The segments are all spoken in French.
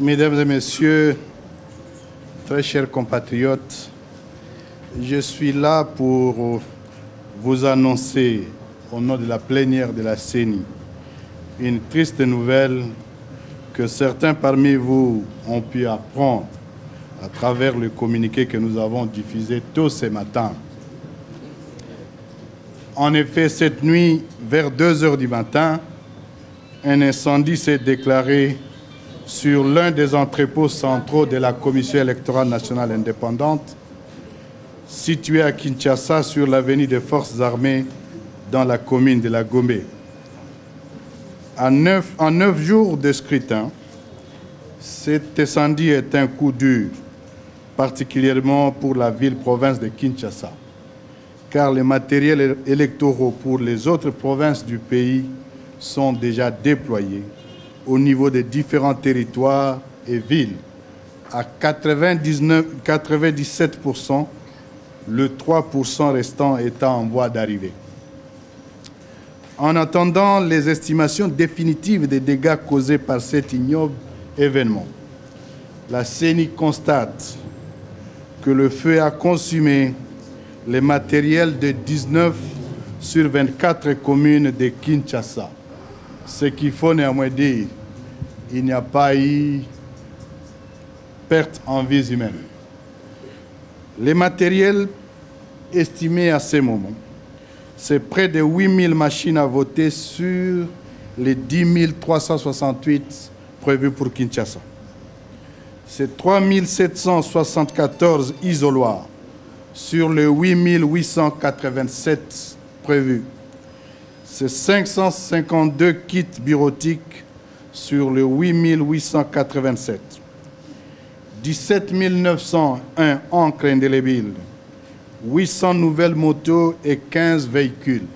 Mesdames et messieurs, très chers compatriotes, je suis là pour vous annoncer, au nom de la plénière de la CENI, une triste nouvelle que certains parmi vous ont pu apprendre à travers le communiqué que nous avons diffusé tôt ce matin. En effet, cette nuit, vers 2 heures du matin, un incendie s'est déclaré sur l'un des entrepôts centraux de la Commission électorale nationale indépendante, situé à Kinshasa sur l'avenue des Forces armées dans la commune de la Gombe. En 9 jours de scrutin, cet incendie est un coup dur, particulièrement pour la ville-province de Kinshasa, car les matériels électoraux pour les autres provinces du pays sont déjà déployés au niveau des différents territoires et villes à 97%, le 3% restant étant en voie d'arrivée. En attendant les estimations définitives des dégâts causés par cet ignoble événement, la CENI constate que le feu a consumé les matériels de 19 sur 24 communes de Kinshasa. Ce qu'il faut néanmoins dire, il n'y a pas eu perte en vies humaines. Les matériels estimés à ce moment, c'est près de 8000 machines à voter sur les 10 368 prévus pour Kinshasa. C'est 3774 isoloirs sur les 8887 prévus. C'est 552 kits bureautiques sur les 8887. 17 901 encres indélébiles, 800 nouvelles motos et 15 véhicules,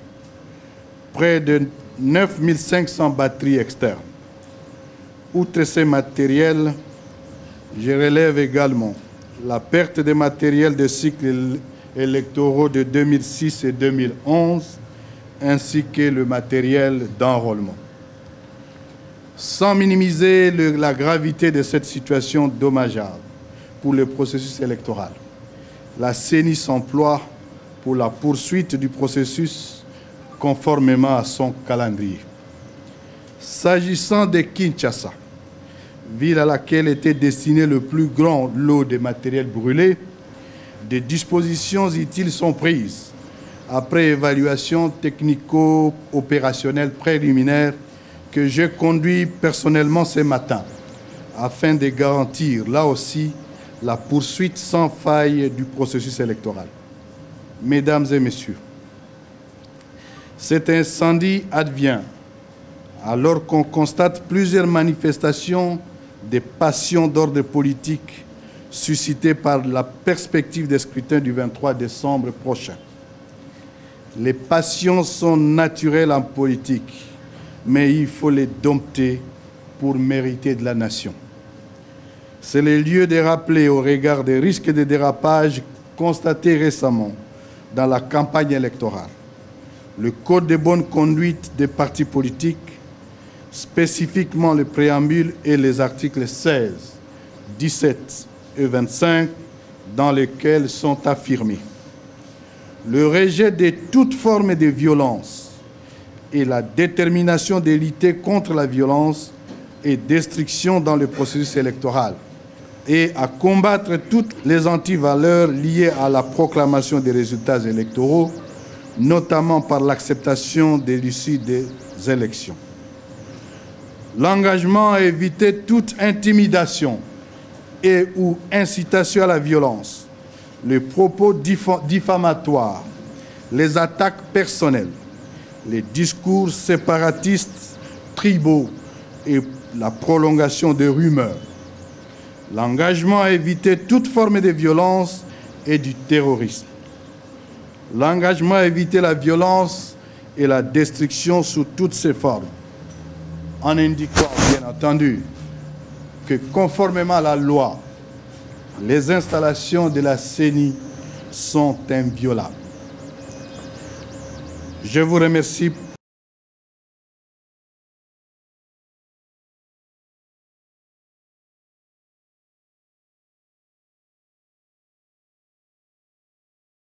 près de 9 500 batteries externes. Outre ces matériels, je relève également la perte des matériels de cycles électoraux de 2006 et 2011, ainsi que le matériel d'enrôlement. Sans minimiser la gravité de cette situation dommageable pour le processus électoral, la CENI s'emploie pour la poursuite du processus conformément à son calendrier. S'agissant de Kinshasa, ville à laquelle était destiné le plus grand lot de matériel brûlé, des dispositions utiles sont prises après évaluation technico-opérationnelle préliminaire que j'ai conduit personnellement ce matin afin de garantir, là aussi, la poursuite sans faille du processus électoral. Mesdames et messieurs, cet incendie advient alors qu'on constate plusieurs manifestations de passions d'ordre politique suscitées par la perspective des scrutins du 23 décembre prochain. Les passions sont naturelles en politique, mais il faut les dompter pour mériter de la nation. C'est le lieu de rappeler au regard des risques de dérapage constatés récemment dans la campagne électorale. Le Code de bonne conduite des partis politiques, spécifiquement le préambule et les articles 16, 17 et 25, dans lesquels sont affirmés le rejet de toute forme de violence et la détermination de lutter contre la violence et destruction dans le processus électoral et à combattre toutes les antivaleurs liées à la proclamation des résultats électoraux, notamment par l'acceptation de l'issue des élections. L'engagement à éviter toute intimidation et ou incitation à la violence, les propos diffamatoires, les attaques personnelles, les discours séparatistes, tribaux et la prolongation des rumeurs. L'engagement à éviter toute forme de violence et du terrorisme. L'engagement à éviter la violence et la destruction sous toutes ses formes, en indiquant, bien entendu, que conformément à la loi, les installations de la CENI sont inviolables. Je vous remercie